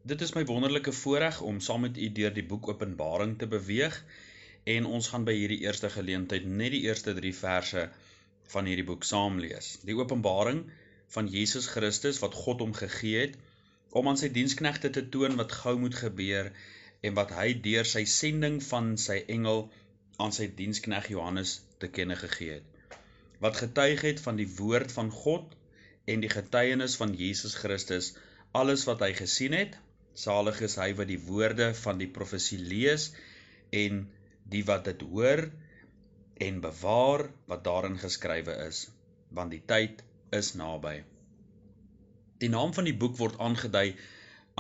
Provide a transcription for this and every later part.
Dit is my wonderlike voorreg om saam met u deur die boek Openbaring te beweeg en ons gaan by hierdie eerste geleentheid net die eerste 3 verse van hierdie boek saam lees. Die openbaring van Jesus Christus wat God hom gegee het om aan sy diensknegte te toon wat gou moet gebeur en wat hy deur sy sending van sy engel aan sy dienskneg Johannes te kenne gegee het. Wat getuig het van die woord van God en die getuienis van Jesus Christus, alles wat hy gesien het. Salig is hy wat die woorde van die profesie lees en die wat dit hoor en bewaar wat daarin geskrywe is, want die tyd is naby. Die naam van die boek word aangedui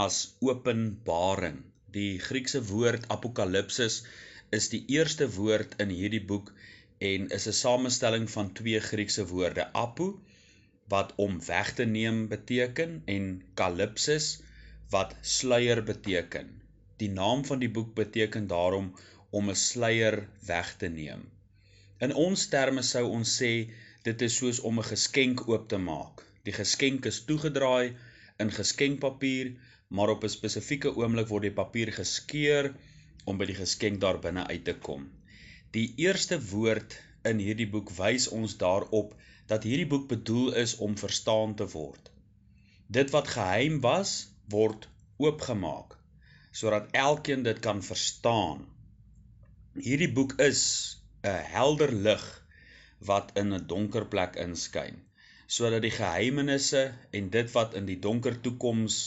as Openbaring. Die Griekse woord apokalypsis is die eerste woord in hierdie boek en is 'n samestelling van 2 Griekse woorde, apo, wat om weg te neem beteken, en kalypsis, wat sluier beteken. Die naam van die boek beteken daarom om 'n sluier weg te neem. In ons terme sou ons sê, dit is soos om 'n geskenk oop te maak. Die geskenk is toegedraai in geskenkpapier, maar op 'n spesifieke oomblik word die papier geskeur om by die geskenk daar binne uit te kom. Die eerste woord in hierdie boek wys ons daarop dat hierdie boek bedoel is om verstaan te word. Dit wat geheim was, word oopgemaak, sodat elkeen dit kan verstaan. Hierdie boek is 'n helder lig wat in 'n donker plek inskyn, sodat die geheimenisse en dit wat in die donker toekoms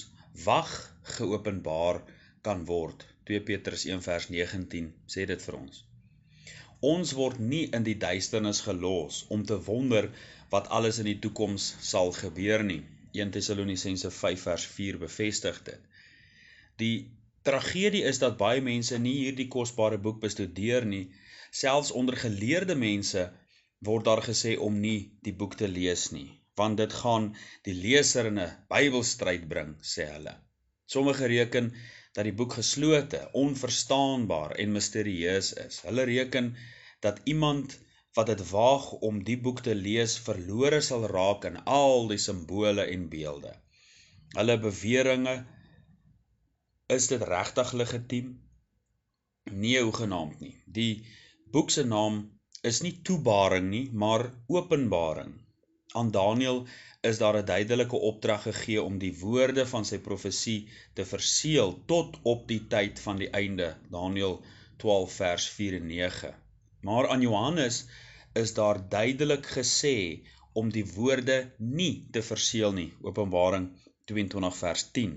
wag, geopenbaar kan word. 2 Petrus 1 vers 19 sê dit vir ons. Ons word nie in die duisternis gelos om te wonder wat alles in die toekoms sal gebeur nie. 1 Tessalonisense 5 vers 4 bevestig dit. Die tragedie is dat baie mense nie hierdie kosbare boek bestudeer nie. Selfs onder geleerde mense word daar gesê om nie die boek te lees nie, want dit gaan die leser in 'n Bybelstryd bring, sê hulle. Sommige reken dat die boek geslote, onverstaanbaar en misterieus is. Hulle reken dat iemand wat dit waag om die boek te lees verlore sal raak in al die simbole en beelde. Hulle beweringe, is dit regtig legitiem? Nee, hoegenaamd nie. Die boek se naam is nie Toebaring nie, maar Openbaring. Aan Daniël is daar 'n duidelike opdrag gegee om die woorde van sy profesie te verseël tot op die tyd van die einde, Daniël 12 vers 4 en 9. Maar aan Johannes is daar duidelik gesê om die woorde nie te verseël nie, Openbaring 22 vers 10.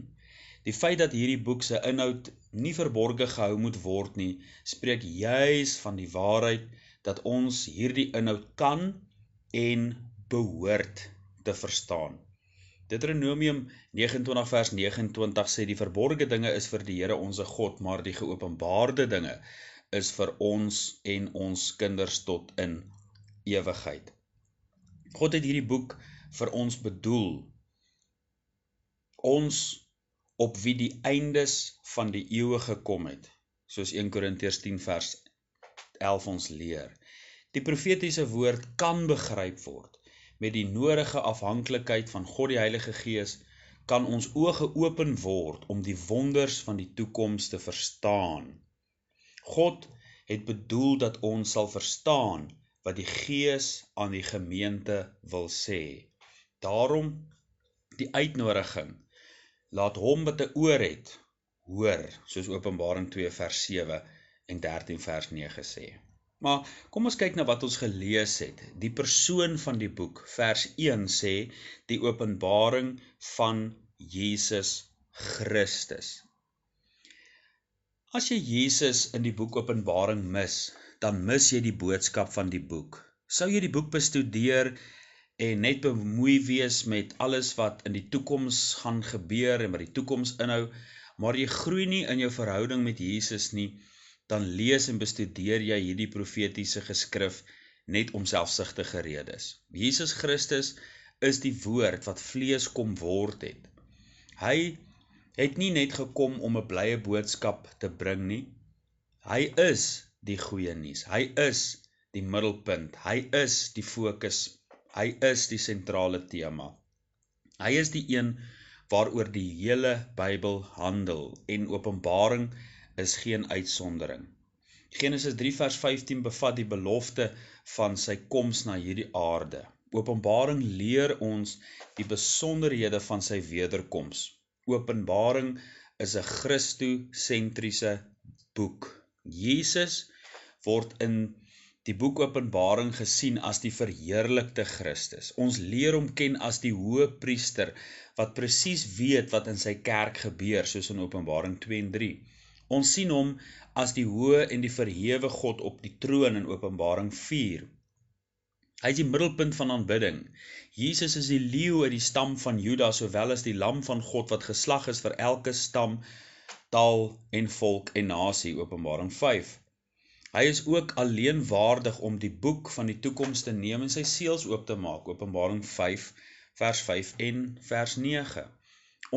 Die feit dat hierdie boek se inhoud nie verborge gehou moet word nie, spreek juis van die waarheid dat ons hierdie inhoud kan en behoort te verstaan. Deuteronomium 29 vers 29 sê die verborge dinge is vir die Here onse God, maar die geopenbaarde dinge is vir ons en ons kinders tot in ewigheid. God het hierdie boek vir ons bedoel. Ons op wie die eindes van die eeue gekom het, soos 1 Korintiërs 10 vers 11 ons leer. Die profetiese woord kan begryp word. Met die nodige afhanklikheid van God die Heilige Gees kan ons oë open word om die wonders van die toekoms te verstaan. God het bedoel dat ons sal verstaan wat die Gees aan die gemeente wil sê. Daarom die uitnodiging, laat hom wat 'n oor het, hoor, soos Openbaring 2 vers 7 en 13 vers 9 sê. Maar kom ons kyk na wat ons gelees het. Die persoon van die boek, vers 1 sê, die openbaring van Jesus Christus. As jy Jesus in die boek Openbaring mis, dan mis jy die boodskap van die boek. Sou jy die boek bestudeer en net bemoei wees met alles wat in die toekoms gaan gebeur en wat die toekoms inhou, maar jy groei nie in jou verhouding met Jesus nie, dan lees en bestudeer jy hierdie profetiese geskrif net om selfsugtige redes. Jesus Christus is die woord wat vlees kom word het. Hy het nie net gekom om 'n blye boodskap te bring nie. Hy is die goeie nuus. Hy is die middelpunt. Hy is die fokus. Hy is die sentrale tema. Hy is die een waaroor die hele Bybel handel, en Openbaring is geen uitsondering. Genesis 3 vers 15 bevat die belofte van sy koms na hierdie aarde. Openbaring leer ons die besonderhede van sy wederkoms. Openbaring is 'n Christosentriese boek. Jesus word in die boek Openbaring gesien as die verheerlikte Christus. Ons leer hom ken as die hoëpriester wat presies weet wat in sy kerk gebeur, soos in Openbaring 2 en 3. Ons sien hom as die hoë en die verhewe God op die troon in Openbaring 4. Hy is die middelpunt van aanbidding. Jesus is die leeu uit die stam van Juda, sowel as die lam van God wat geslag is vir elke stam, taal en volk en nasie, Openbaring 5. Hy is ook alleen waardig om die boek van die toekoms te neem en sy seels oop te maak, Openbaring 5, vers 5 en vers 9.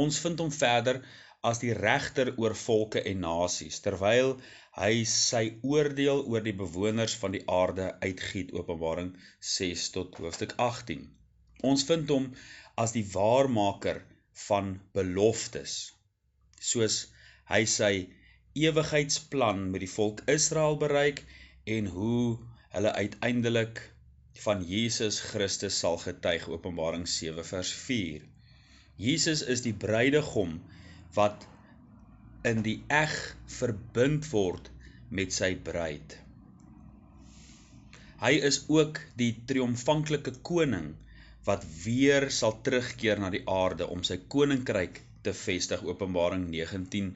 Ons vind hom verder as die regter oor volke en nasies, terwyl hy sy oordeel oor die bewoners van die aarde uitgiet, Openbaring 6 tot hoofstuk 18. Ons vind hom as die waarmaker van beloftes, soos hy sy ewigheidsplan met die volk Israel bereik en hoe hulle uiteindelik van Jesus Christus sal getuig, Openbaring 7 vers 4. Jesus is die bruidegom wat in die eg verbind word met sy bruid. Hy is ook die triomfanklike koning wat weer sal terugkeer na die aarde om sy koninkryk te vestig, Openbaring 19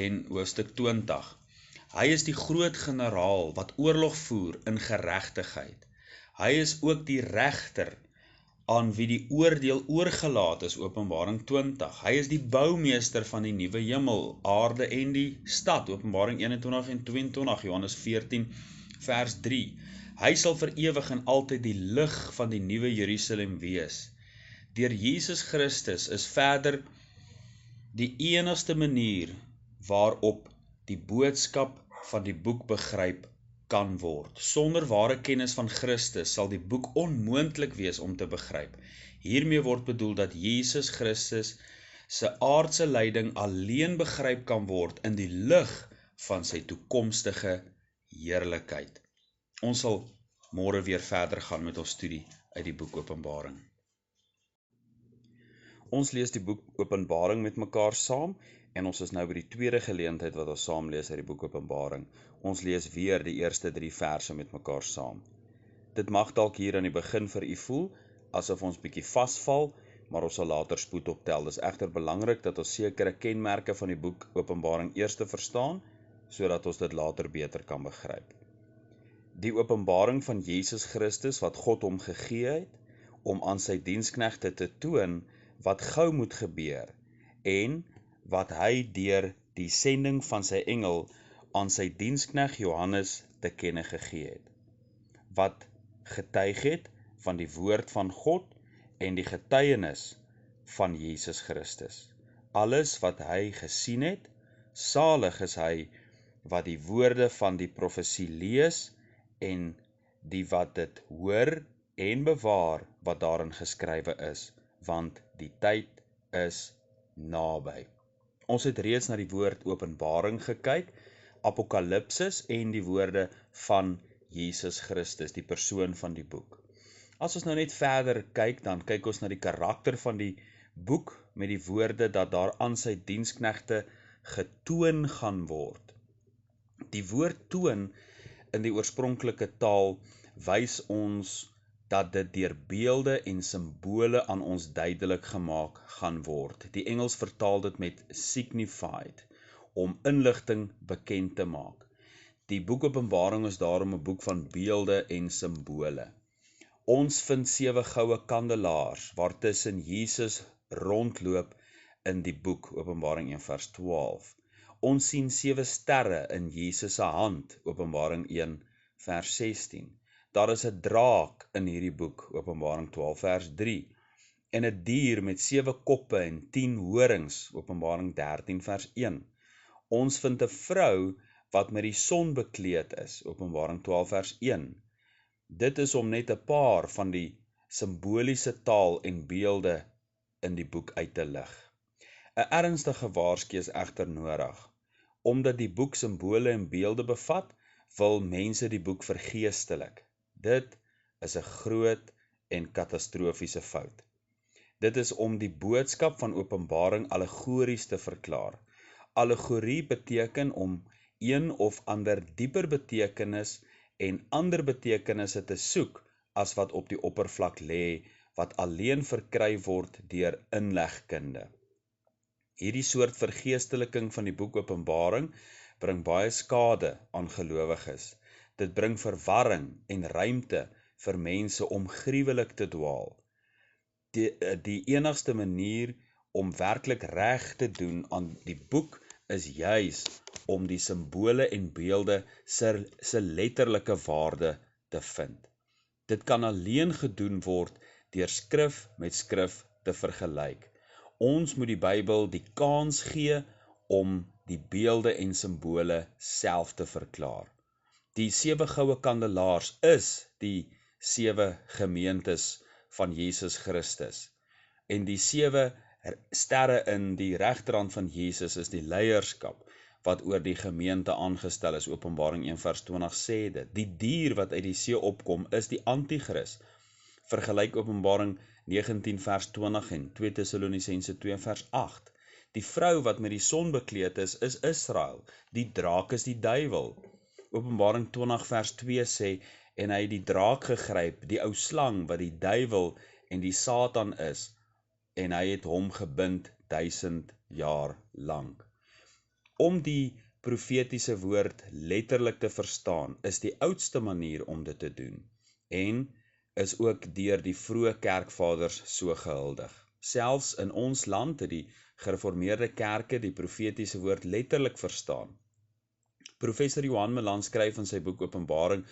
en hoofstuk 20. Hy is die groot generaal wat oorlog voer in geregtigheid. Hy is ook die regter aan wie die oordeel oorgelaat is, Openbaring 20. Hy is die boumeester van die nuwe hemel, aarde en die stad, Openbaring 21 en 22, Johannes 14 vers 3. Hy sal vir ewig en altyd die lig van die nuwe Jerusalem wees. Deur Jesus Christus is verder die enigste manier waarop die boodskap van die boek begryp kan word. Sonder ware kennis van Christus sal die boek onmoontlik wees om te begryp. Hiermee word bedoel dat Jesus Christus se aardse lyding alleen begryp kan word in die lig van sy toekomstige heerlikheid. Ons sal môre weer verder gaan met ons studie uit die boek Openbaring. Ons lees die boek Openbaring met mekaar saam en ons is nou by die tweede geleentheid wat ons saam lees uit die boek Openbaring. Ons lees weer die eerste 3 verse met mekaar saam. Dit mag dalk hier aan die begin vir u voel asof ons bietjie vasval, maar ons sal later spoed optel. Dis egter belangrik dat ons sekere kenmerke van die boek Openbaring eers te verstaan, sodat ons dit later beter kan begryp. Die openbaring van Jesus Christus wat God hom gegee het, om aan sy diensknegte te toon wat gou moet gebeur, en wat hy deur die sending van sy engel aan sy dienskneg Johannes te kenne gegee het, wat getuig het van die woord van God en die getuienis van Jesus Christus. Alles wat hy gesien het, salig is hy wat die woorde van die profesie lees en die wat dit hoor en bewaar wat daarin geskrywe is, want die tyd is naby. Ons het reeds na die woord openbaring gekyk, apokalipsis en die woorde van Jesus Christus, die persoon van die boek. As ons nou net verder kyk, dan kyk ons na die karakter van die boek met die woorde dat daar aan sy diensknegte getoon gaan word. Die woord toon in die oorspronklike taal wys ons dat dit deur beelde en simbole aan ons duidelik gemaak gaan word. Die Engels vertaal dit met signified, om inligting bekend te maak. Die boek Openbaring is daarom 'n boek van beelde en simbole. Ons vind 7 goue kandelaars waartussen Jesus rondloop in die boek Openbaring 1 vers 12. Ons sien 7 sterre in Jesus se hand, Openbaring 1 vers 16. Daar is 'n draak in hierdie boek, Openbaring 12 vers 3, en 'n dier met 7 koppe en 10 horings, Openbaring 13 vers 1. Ons vind 'n vrou wat met die son bekleed is, Openbaring 12 vers 1. Dit is om net 'n paar van die simboliese taal en beelde in die boek uit te lig. 'n Ernstige waarsku is egter nodig. Omdat die boek simbole en beelde bevat, wil mense die boek vergeestelik. Dit is 'n groot en katastrofiese fout. Dit is om die boodskap van Openbaring allegories te verklaar. Allegorie beteken om een of ander dieper betekenis en ander betekenisse te soek as wat op die oppervlak lê, wat alleen verkry word deur inlegkunde. Hierdie soort vergeesteliking van die boek Openbaring bring baie skade aan gelowiges. Dit bring verwarring en ruimte vir mense om gruwelik te dwaal. Die enigste manier om werklik reg te doen aan die boek is juis om die simbole en beelde se letterlike waarde te vind. Dit kan alleen gedoen word deur skrif met skrif te vergelyk. Ons moet die Bybel die kans gee om die beelde en simbole self te verklaar. Die 7 goue kandelaars is die 7 gemeentes van Jesus Christus. En die 7 sterre in die regterhand van Jesus is die leierskap wat oor die gemeente aangestel is. Openbaring 1 vers 20 sê dit. Die dier wat uit die see opkom is die antichrist. Vergelyk Openbaring 19 vers 20 en 2 Tessalonisense 2 vers 8. Die vrou wat met die son bekleed is Israel. Die draak is die duiwel. Openbaring 20 vers 2 sê, en hy het die draak gegryp, die ou slang wat die duiwel en die Satan is, en hy het hom gebind 1000 jaar lank. Om die profetiese woord letterlik te verstaan, is die oudste manier om dit te doen, en is ook deur die vroeë kerkvaders so gehuldig. Selfs in ons land het die gereformeerde kerke die profetiese woord letterlik verstaan. Professor Johan Melan skryf in sy boek Openbaring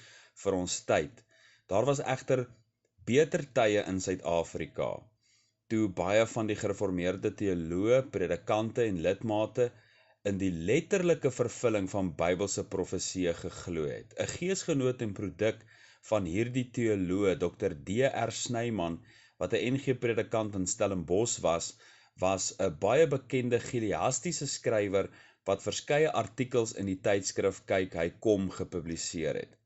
vir ons tyd. Daar was egter beter tye in Suid-Afrika, toe baie van die gereformeerde teoloë, predikante en lidmate in die letterlike vervulling van Bybelse profeseë geglo het. 'n Geesgenoot en produk van hierdie teoloog, Dr. D.R. Snyman, wat 'n NG predikant in Stellenbosch was 'n baie bekende giliastiese skrywer wat verskeie artikels in die tydskrif Kyk hy kom gepubliseer het.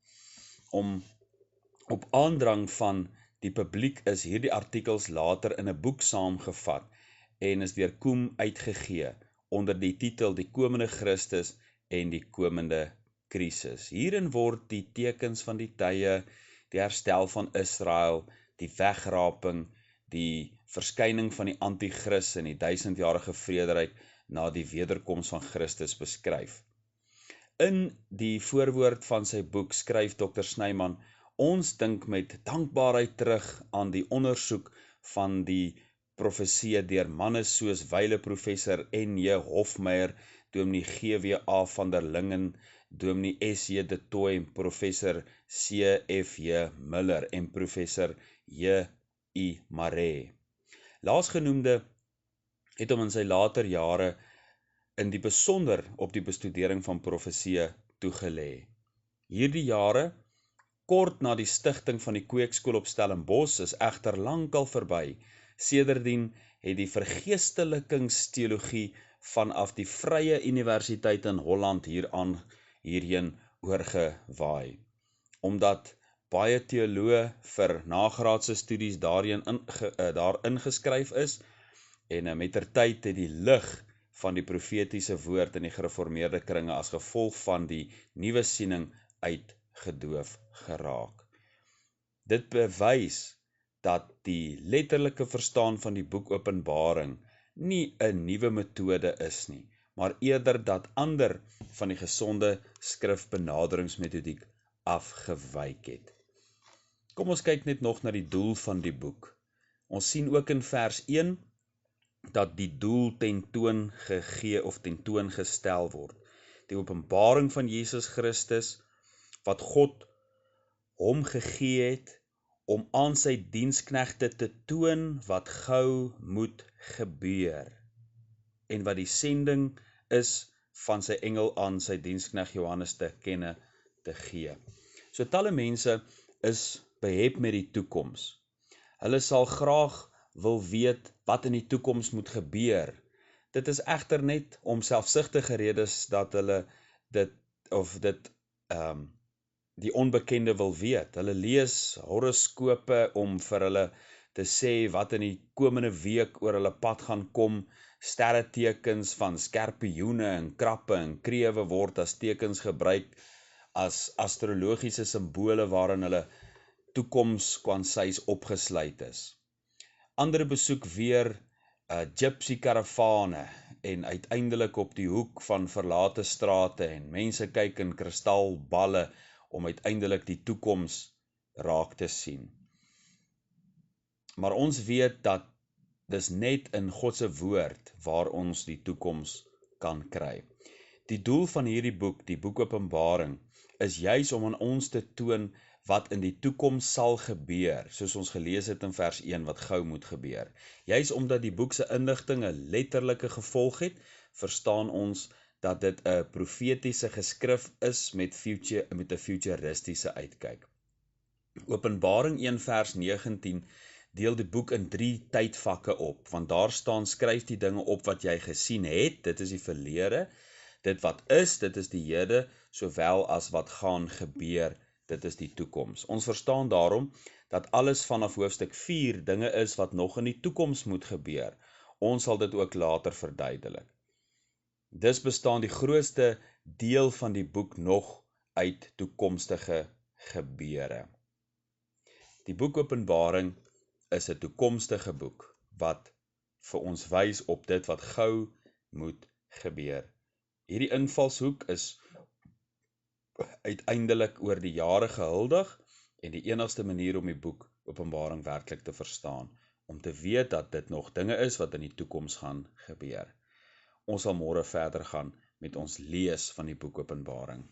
Op aandrang van die publiek is hierdie artikels later in 'n boek saamgevat en is deur Koem uitgegee onder die titel Die komende Christus en die komende krisis. Hierin word die tekens van die tye, die herstel van Israel, die wegraping, die verskyning van die antichrist en die 1000-jarige vrederyk na die wederkoms van Christus beskryf. In die voorwoord van sy boek skryf Dr. Snyman, ons dink met dankbaarheid terug aan die ondersoek van die profeseë deur manne soos wyle professor N.J. Hofmeyer, dominee G.W.A. van der Lingen, dominee S.J. de Tooy en professor C.F.J. Miller en professor J.I. Maree. Laasgenoemde het hom in sy later jare in die besonder op die bestudering van profeseë toegelê. Hierdie jare, kort na die stigting van die Kweekskool op Stellenbosch, is egter lankal verby. Sedertdien het die vergeestelikingsteologie vanaf die Vrye Universiteit in Holland hierheen oorgewaai. Omdat baie teoloë vir nagraadse studies daar ingeskryf is, en mettertyd het die lig van die profetiese woord in die gereformeerde kringe as gevolg van die nuwe siening uitgedoof geraak. Dit bewys dat die letterlike verstaan van die boek Openbaring nie 'n nuwe metode is nie, maar eerder dat ander van die gesonde skrifbenaderingsmetodiek afgewyk het. Kom ons kyk net nog na die doel van die boek. Ons sien ook in vers 1 dat die doel tentoongestel word. Die openbaring van Jesus Christus, wat God hom gegee het om aan sy diensknegte te toon wat gou moet gebeur, en wat die sending is van sy engel aan sy diensknegt Johannes te kenne te gee. So talle mense is behep met die toekoms. Hulle sal graag wil weet wat in die toekoms moet gebeur. Dit is egter net om selfsugtige redes dat hulle dit die onbekende wil weet. Hulle lees horoskope om vir hulle te sê wat in die komende week oor hulle pad gaan kom. Sterretekens van skorpioene en krappe en kreewe word as tekens gebruik as astrologiese simbole waarin hulle toekomskwansies opgesluit is. Ander besoek weer gypsy karavane en uiteindelik op die hoek van verlate strate en mense kyk in kristalballe om uiteindelik die toekoms raak te sien. Maar ons weet dat dis net in God se woord waar ons die toekoms kan kry. Die doel van hierdie boek, die boek Openbaring, is juis om aan ons te toon wat in die toekoms sal gebeur, soos ons gelees het in vers 1 wat gou moet gebeur. Juis omdat die boek se inligting 'n letterlike gevolg het, verstaan ons dat dit 'n profetiese geskrif is met 'n futuristiese uitkyk. Openbaring 1 vers 19 deel die boek in 3 tydvakke op, want daar staan skryf die dinge op wat jy gesien het, dit is die verlede, dit wat is, dit is die hede, sowel as wat gaan gebeur, dit is die toekoms. Ons verstaan daarom dat alles vanaf hoofstuk 4 dinge is wat nog in die toekoms moet gebeur. Ons sal dit ook later verduidelik. Dus bestaan die grootste deel van die boek nog uit toekomstige gebeure. Die boek Openbaring is 'n toekomstige boek wat vir ons wys op dit wat gou moet gebeur. Hierdie invalshoek is uiteindelik oor die jare gehuldig en die enigste manier om die boek Openbaring werklik te verstaan, om te weet dat dit nog dinge is wat in die toekoms gaan gebeur. Ons sal môre verder gaan met ons lees van die boek Openbaring.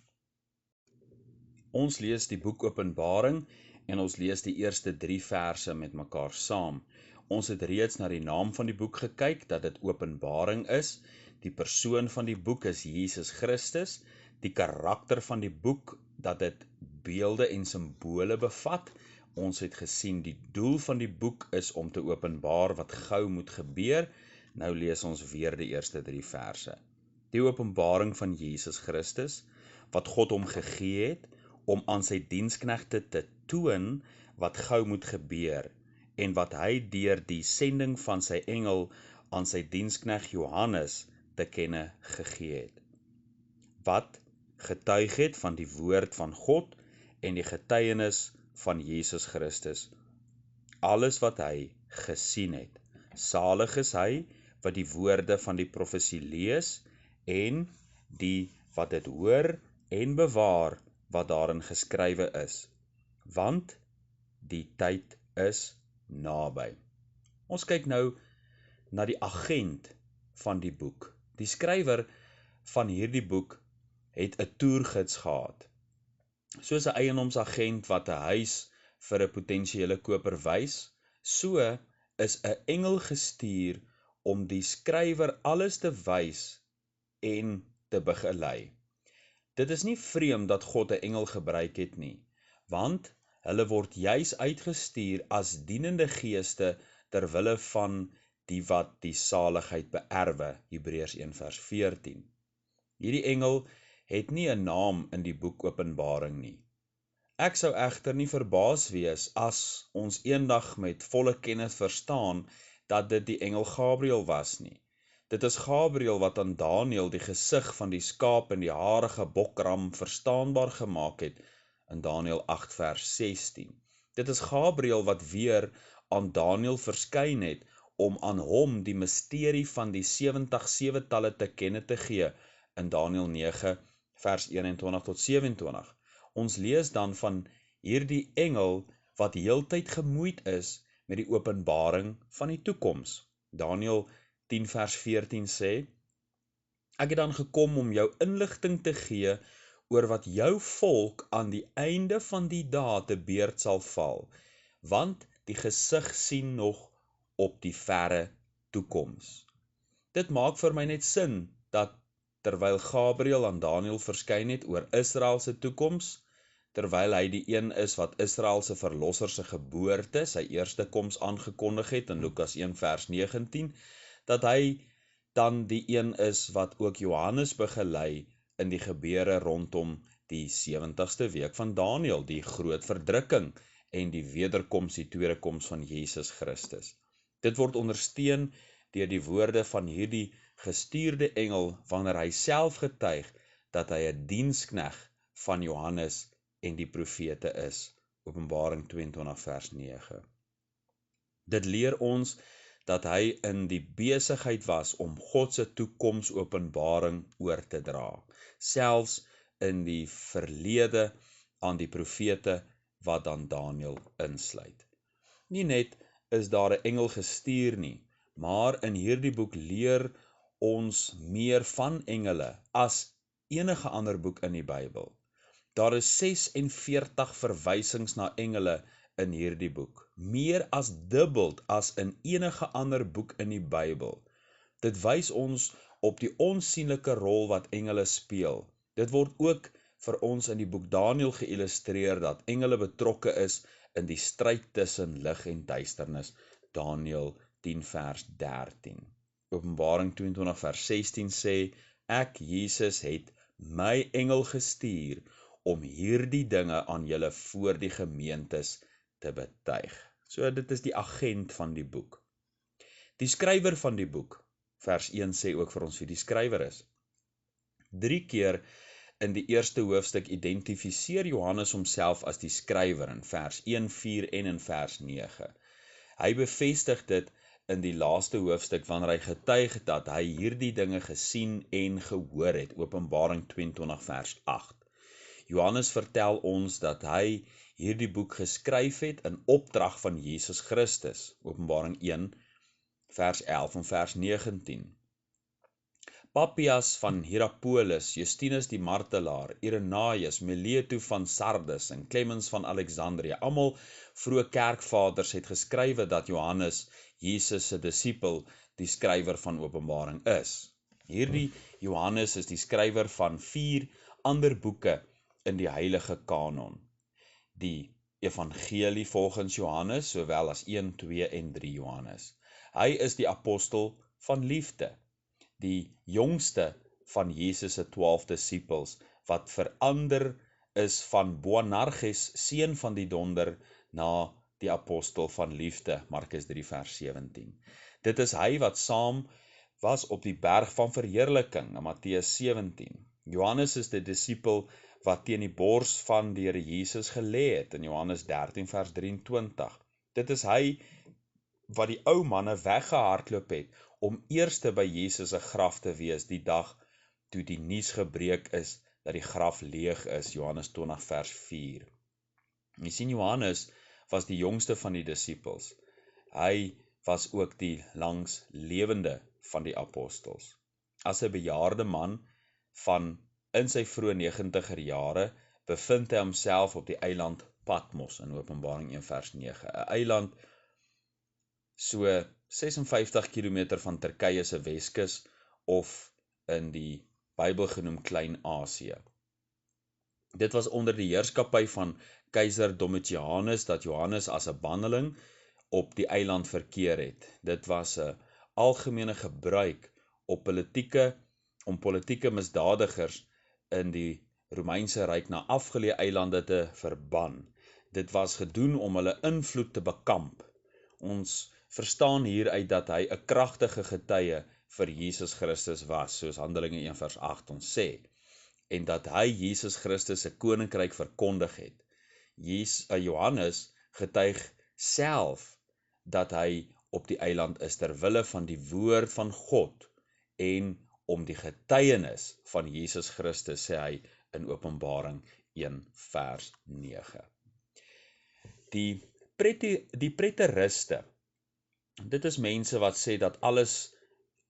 Ons lees die boek Openbaring en ons lees die eerste 3 verse met mekaar saam. Ons het reeds na die naam van die boek gekyk, dat dit Openbaring is. Die persoon van die boek is Jesus Christus. Die karakter van die boek, dat dit beelde en simbole bevat. Ons het gesien die doel van die boek is om te openbaar wat gou moet gebeur. Nou lees ons weer die eerste 3 verse. Die openbaring van Jesus Christus, wat God hom gegee het, om aan sy diensknegte te toon wat gou moet gebeur, en wat hy deur die sending van sy engel aan sy diensknegt Johannes te kenne gegee het, wat getuig het van die woord van God en die getuienis van Jesus Christus, alles wat hy gesien het. Salig is hy wat die woorde van die profesie lees en die wat dit hoor en bewaar wat daarin geskrywe is, want die tyd is naby. Ons kyk nou na die agent van die boek. Die skrywer van hierdie boek het 'n toergids gehad. Soos 'n eiendomsagent wat 'n huis vir 'n potensiële koper wys, so is 'n engel gestuur om die skrywer alles te wys en te begelei. Dit is nie vreemd dat God 'n engel gebruik het nie, want hulle word juis uitgestuur as dienende geeste ter wille van die wat die saligheid beerwe, Hebreërs 1 vers 14. Hierdie engel het nie 'n naam in die boek Openbaring nie. Ek sou egter nie verbaas wees as ons eendag met volle kennis verstaan dat dit die engel Gabriël was nie. Dit is Gabriël wat aan Daniël die gesig van die skaap en die harige bokram verstaanbaar gemaak het in Daniël 8 vers 16. Dit is Gabriël wat weer aan Daniël verskyn het om aan hom die misterie van die 70 7-talle te kenne te gee in Daniël 9 vers 21 tot 27. Ons lees dan van hierdie engel wat heeltyd gemoeid is met die openbaring van die toekoms. Daniël 10 vers 14 sê, ek het dan gekom om jou inligting te gee oor wat jou volk aan die einde van die dae te beurt sal val, want die gesig sien nog op die verre toekoms. Dit maak vir my net sin dat terwyl Gabriël aan Daniël verskyn het oor Israel se toekoms, terwyl hy die een is wat Israel se verlosser se geboorte, sy eerste koms aangekondig het in Lukas 1 vers 19, dat hy dan die een is wat ook Johannes begelei in die gebeure rondom die 70ste week van Daniël, die groot verdrukking en die wederkoms, die tweede koms van Jesus Christus. Dit word ondersteun deur die woorde van hierdie gestuurde engel wanneer hy self getuig dat hy 'n dienskneg van Johannes en die profete is. Openbaring 22 vers 9. Dit leer ons dat hy in die besigheid was om God se toekomsopenbaring oor te dra, selfs in die verlede aan die profete wat dan Daniël insluit. Nie net is daar 'n engel gestuur nie, maar in hierdie boek leer ons meer van engele as enige ander boek in die Bybel. Daar is 46 verwysings na engele in hierdie boek, meer as dubbel as in enige ander boek in die Bybel. Dit wys ons op die onsigbare rol wat engele speel. Dit word ook vir ons in die boek Daniël geïllustreer dat engele betrokke is in die stryd tussen lig en duisternis. Daniël 10 vers 13. Openbaring 22 vers 16 sê, ek, Jesus, het my engel gestuur om hierdie dinge aan julle voor die gemeentes te betuig. So dit is die agent van die boek. Die skrywer van die boek, vers 1 sê ook vir ons wie die skrywer is. 3 keer in die eerste hoofstuk identifiseer Johannes homself as die skrywer in vers 1, 4 en in vers 9. Hy bevestig dit in die laaste hoofstuk wanneer hy getuig dat hy hierdie dinge gesien en gehoor het, Openbaring 22 vers 8. Johannes vertel ons dat hy hierdie boek geskryf het in opdrag van Jesus Christus, Openbaring 1 vers 11 en vers 19. Papias van Hierapolis, Justinus die Martelaar, Irenaeus, Mileto van Sardes en Clemens van Alexandrië, almal vroeë kerkvaders het geskrywe dat Johannes, Jesus se disipel, die skrywer van Openbaring is. Hierdie Johannes is die skrywer van 4 ander boeke in die heilige kanon. Die Evangelie volgens Johannes, sowel as 1, 2 en 3 Johannes. Hy is die apostel van liefde, die jongste van Jesus se 12 disippels, wat verander is van Boanerges, seun van die donder, na die apostel van liefde, Markus 3 vers 17. Dit is hy wat saam was op die berg van verheerliking, in Matteus 17. Johannes is die disipel wat teen die bors van die Here Jesus gelê het, in Johannes 13 vers 23. Dit is hy wat die ou manne weggehardloop het, om eerste by Jesus se graf te wees, die dag toe die nuus gebreek is, dat die graf leeg is, Johannes 20 vers 4. Jy sien, Johannes was die jongste van die disippels. Hy was ook die langs lewende van die apostels. As 'n bejaarde man van in sy vroeë 90er jare, bevind hy homself op die eiland Patmos, in Openbaring 1 vers 9. 'n eiland so 56 km van Turkye se Weskus, of in die Bybel genoem Klein-Asië. Dit was onder die heerskappy van keiser Domitianus dat Johannes as 'n banneling op die eiland verkeer het. Dit was 'n algemene gebruik om politieke misdadigers in die Romeinse ryk na afgeleë eilande te verban. Dit was gedoen om hulle invloed te bekamp. Ons verstaan hieruit dat hy 'n kragtige getuie vir Jesus Christus was, soos Handelinge 1 vers 8 ons sê, en dat hy Jesus Christus se koninkryk verkondig het. Johannes getuig self dat hy op die eiland is ter wille van die woord van God en om die getuienis van Jesus Christus, sê hy in Openbaring 1 vers 9. Die preteriste, dit is mense wat sê dat alles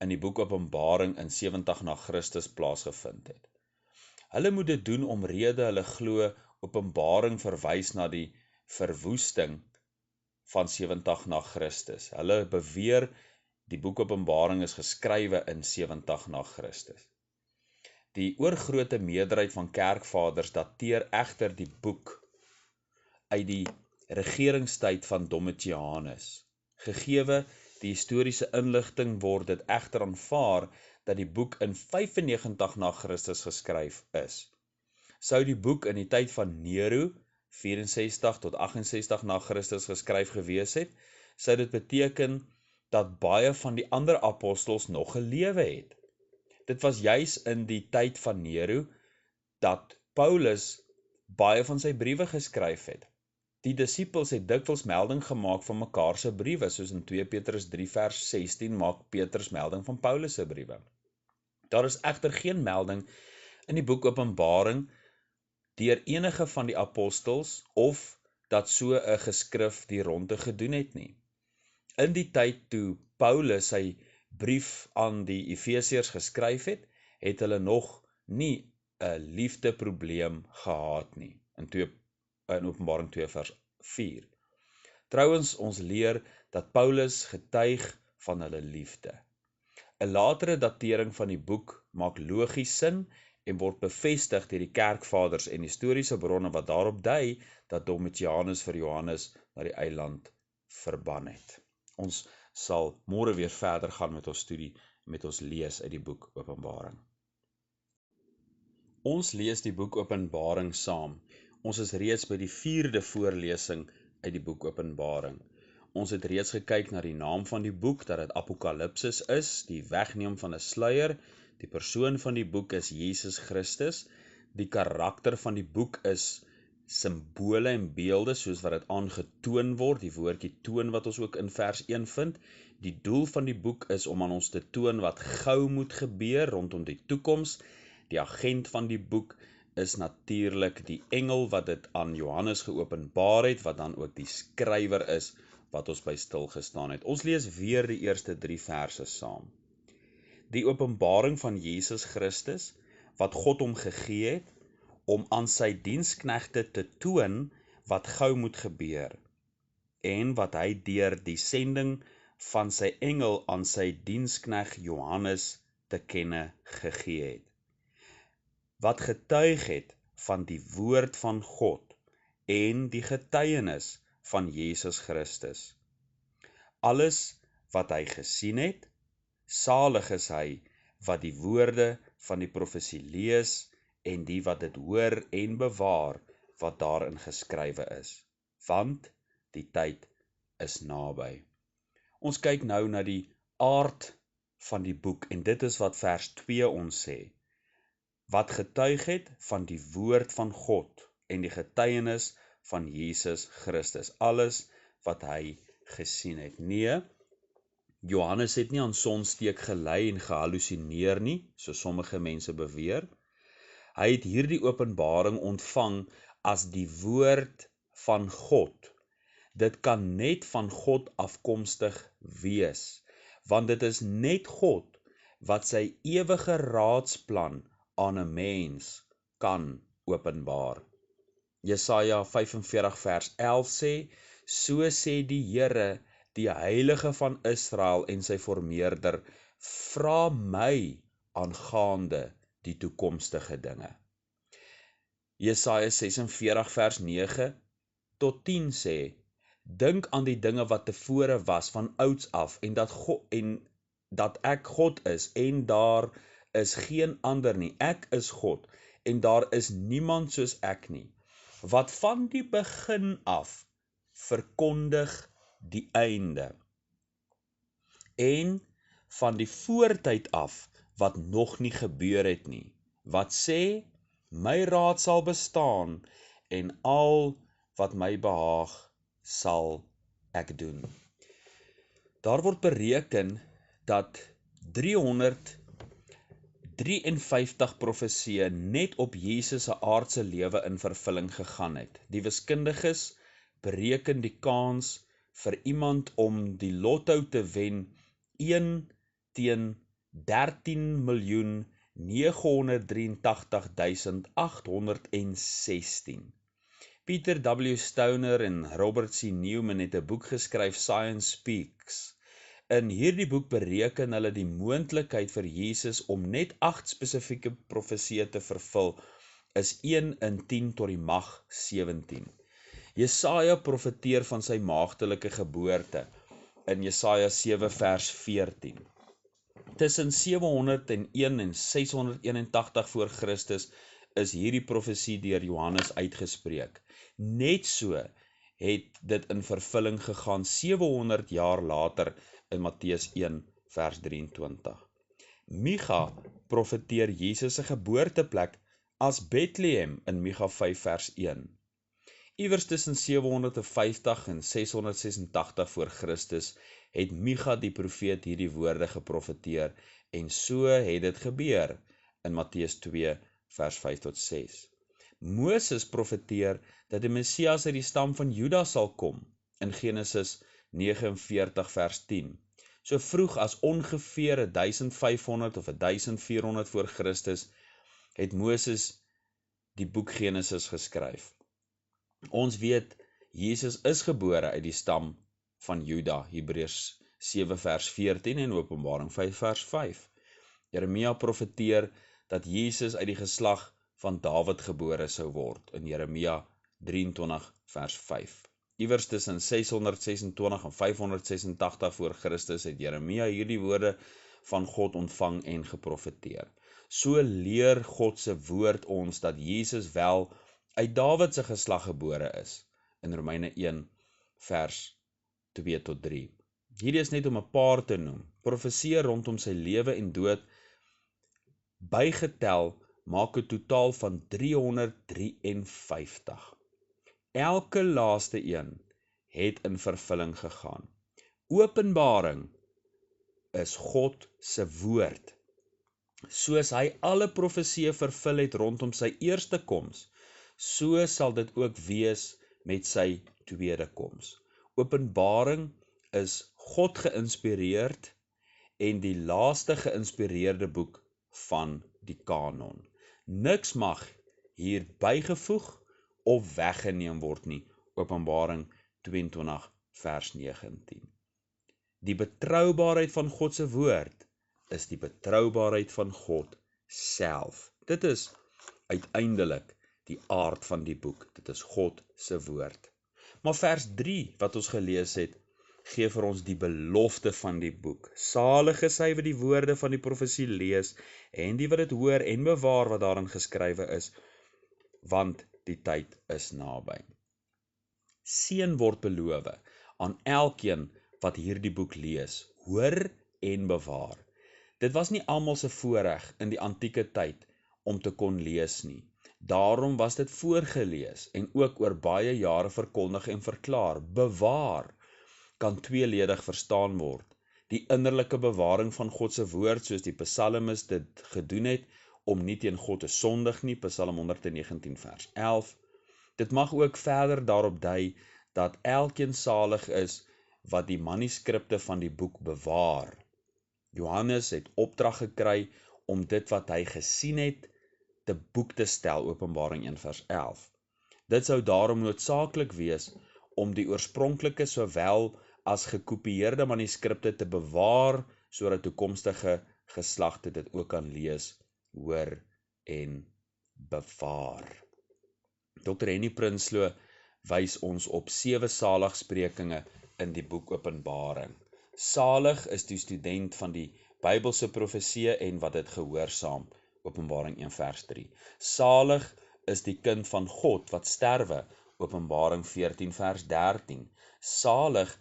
in die boek Openbaring in 70 na Christus plaasgevind het. Hulle moet dit doen omrede hulle glo Openbaring verwys na die verwoesting van 70 na Christus. Hulle beweer die boek Openbaring is geskrywe in 70 na Christus. Die oorgrote meerderheid van kerkvaders dateer egter die boek uit die regeringstyd van Domitianus. Gegewe die historiese inligting word dit egter aanvaar dat die boek in 95 na Christus geskryf is. Sou die boek in die tyd van Nero 64 tot 68 na Christus geskryf gewees het, sou dit beteken dat baie van die ander apostels nog gelewe het. Dit was juis in die tyd van Nero dat Paulus baie van sy briewe geskryf het. Die disippels het dikwels melding gemaak van mekaar se briewe, soos in 2 Petrus 3 vers 16 maak Petrus melding van Paulus se briewe. Daar is egter geen melding in die boek Openbaring deur enige van die apostels of dat so 'n geskrif die ronde gedoen het nie. In die tyd toe Paulus sy brief aan die Efesiërs geskryf het, het hulle nog nie 'n liefdeprobleem gehad nie, in Openbaring 2 vers 4. Trouwens, ons leer dat Paulus getuig van hulle liefde. 'n latere datering van die boek maak logies sin en word bevestig deur die kerkvaders en historiese bronne wat daarop dui dat Domitianus vir Johannes na die eiland verban het. Ons sal môre weer verder gaan met ons studie, met ons lees uit die boek Openbaring. Ons lees die boek Openbaring saam. Ons is reeds by die 4de voorlesing uit die boek Openbaring. Ons het reeds gekyk na die naam van die boek, dat dit Apokalipsis is, die wegneem van 'n sluier. Die persoon van die boek is Jesus Christus. Die karakter van die boek is simbole en beelde, soos wat dit aangetoon word, die woordjie toon wat ons ook in vers 1 vind. Die doel van die boek is om aan ons te toon wat gou moet gebeur rondom die toekoms. Die agent van die boek is natuurlik die engel wat dit aan Johannes geopenbaar het, wat dan ook die skrywer is, wat ons by stil gestaan het. Ons lees weer die eerste 3 verse saam. Die openbaring van Jesus Christus, wat God hom gegee het, om aan sy diensknegte te toon wat gou moet gebeur, en wat hy deur die sending van sy engel aan sy dienskneg Johannes te kenne gegee het, wat getuig het van die woord van God en die getuienis van Jesus Christus. Alles wat hy gesien het, salig is hy wat die woorde van die profesie lees en die wat dit hoor en bewaar wat daarin geskrywe is, want die tyd is naby. Ons kyk nou na die aard van die boek en dit is wat vers 2 ons sê, wat getuig het van die woord van God en die getuienis van Jesus Christus, alles wat hy gesien het. Nee, Johannes het nie aan sonsteek gelei en gehallusineer nie, so sommige mense beweer. Hy het hierdie openbaring ontvang as die woord van God. Dit kan net van God afkomstig wees, want dit is net God wat sy ewige raadsplan aan 'n mens kan openbaar. Jesaja 45 vers 11 sê, so sê die Here, die Heilige van Israel en sy Vormeerder, vra my aangaande die toekomstige dinge. Jesaja 46 vers 9 tot 10 sê, dink aan die dinge wat tevore was van ouds af en dat ek God is en daar is geen ander nie. Ek is God en daar is niemand soos ek nie. Wat van die begin af verkondig die einde en van die voortyd af wat nog nie gebeur het nie. Wat sê, my raad sal bestaan en al wat my behaag sal ek doen. Daar word bereken dat 353 profesieë net op Jesus se aardse lewe in vervulling gegaan het. Die wiskundiges bereken die kans vir iemand om die lotto te wen 1 teen 13.983.816. Peter W. Stoner en Robert C. Newman het 'n boek geskryf, Science Speaks, In hierdie boek bereken hulle die moontlikheid vir Jesus om net 8 spesifieke profesieë te vervul, is 1 in 10 tot die mag 17. Jesaja profeteer van sy maagdelike geboorte in Jesaja 7 vers 14. Tussen 701 en 681 voor Christus is hierdie profesie deur Johannes uitgespreek. Net so het dit in vervulling gegaan 700 jaar later in Matteus 1 vers 23. Micha profeteer Jesus se geboorteplek as Bethlehem in Micha 5 vers 1. Iewers tussen 750 en 686 voor Christus het Micha die profeet hierdie woorde geprofeteer en so het dit gebeur in Matteus 2 vers 5 tot 6. Moses profeteer dat die Messias uit die stam van Juda sal kom in Genesis 49 vers 10. So vroeg as ongeveer 1500 of 1400 voor Christus het Moses die boek Genesis geskryf. Ons weet, Jesus is gebore uit die stam van Juda, Hebreërs 7 vers 14 en Openbaring 5 vers 5. Jeremia profeteer dat Jesus uit die geslag van Dawid gebore sou word, in Jeremia 23 vers 5. Iewers tussen 626 en 586 voor Christus het Jeremia hierdie woorde van God ontvang en geprofeteer. So leer God se woord ons dat Jesus wel uit Dawid se geslag gebore is, in Romeine 1 vers 2 tot 3. Hierdie is net om 'n paar te noem. Profeseë rondom sy lewe en dood bygetel maak 'n totaal van 353. Elke laaste een het in vervulling gegaan. Openbaring is God se woord. Soos hy alle profeseë vervul het rondom sy eerste koms, so sal dit ook wees met sy tweede koms. Openbaring is God geïnspireerd en die laaste geïnspireerde boek van die kanon. Niks mag hier bygevoeg of weggeneem word nie. Openbaring 22 vers 19. Die betroubaarheid van God se woord is die betroubaarheid van God self. Dit is uiteindelik die aard van die boek. Dit is God se woord. Maar vers 3 wat ons gelees het, gee vir ons die belofte van die boek. Salig is hy wat die woorde van die profesie lees en die wat dit hoor en bewaar wat daarin geskrywe is, want die tyd is naby. Seën word beloof aan elkeen wat hierdie boek lees, hoor en bewaar. Dit was nie almal se voorreg in die antieke tyd om te kon lees nie. Daarom was dit voorgelees en ook oor baie jare verkondig en verklaar. Bewaar kan tweeledig verstaan word. Die innerlike bewaring van God se woord, soos die psalmis dit gedoen het, om nie teen God te sondig nie, Psalm 119 vers 11. Dit mag ook verder daarop dui dat elkeen salig is wat die manuskripte van die boek bewaar. Johannes het opdrag gekry om dit wat hy gesien het te boek te stel, Openbaring 1 vers 11. Dit sou daarom noodsaaklik wees om die oorspronklike sowel as gekopieerde manuskripte te bewaar, sodat toekomstige geslagte dit ook kan lees, hoor en bewaar. Dr. Henny Prinsloo wys ons op 7 saligsprekinge in die boek Openbaring. Salig is die student van die Bybelse profeseë en wat dit gehoorsaam, Openbaring 1 vers 3. Salig is die kind van God wat sterwe, Openbaring 14 vers 13. Salig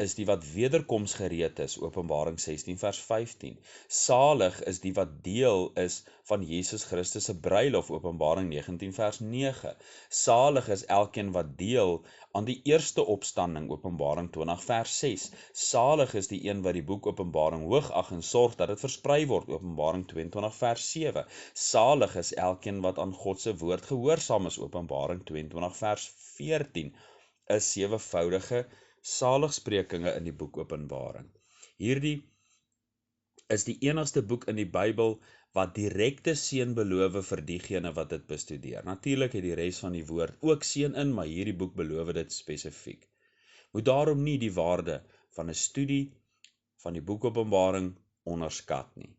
is die wat wederkoms gereed is, Openbaring 16 vers 15. Salig is die wat deel is van Jesus Christus se bruilof, Openbaring 19 vers 9. Salig is elkeen wat deel aan die eerste opstanding, Openbaring 20 vers 6. Salig is die een wat die boek Openbaring hoogag en sorg dat dit versprei word, Openbaring 22 vers 7. Salig is elkeen wat aan God se woord gehoorsaam is, Openbaring 22 vers 14. Is 7voudige saligsprekinge in die boek Openbaring. Hierdie is die enigste boek in die Bybel wat direkte seën beloof vir diegene wat dit bestudeer. Natuurlik het die res van die woord ook seën in, maar hierdie boek beloof dit spesifiek. Moet daarom nie die waarde van 'n studie van die boek Openbaring onderskat nie.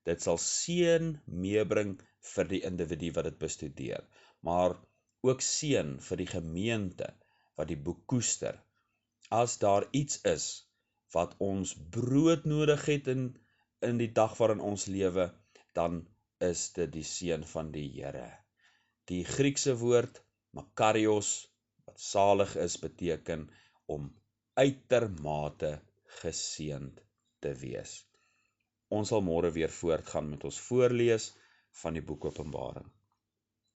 Dit sal seën meebring vir die individu wat dit bestudeer, maar ook seën vir die gemeente wat die boek koester. As daar iets is wat ons brood nodig het in die dag waarin ons lewe, dan is dit die seën van die Here. Die Griekse woord makarios, wat salig is, beteken om uitermate geseënd te wees. Ons sal môre weer voortgaan met ons voorlees van die boek Openbaring.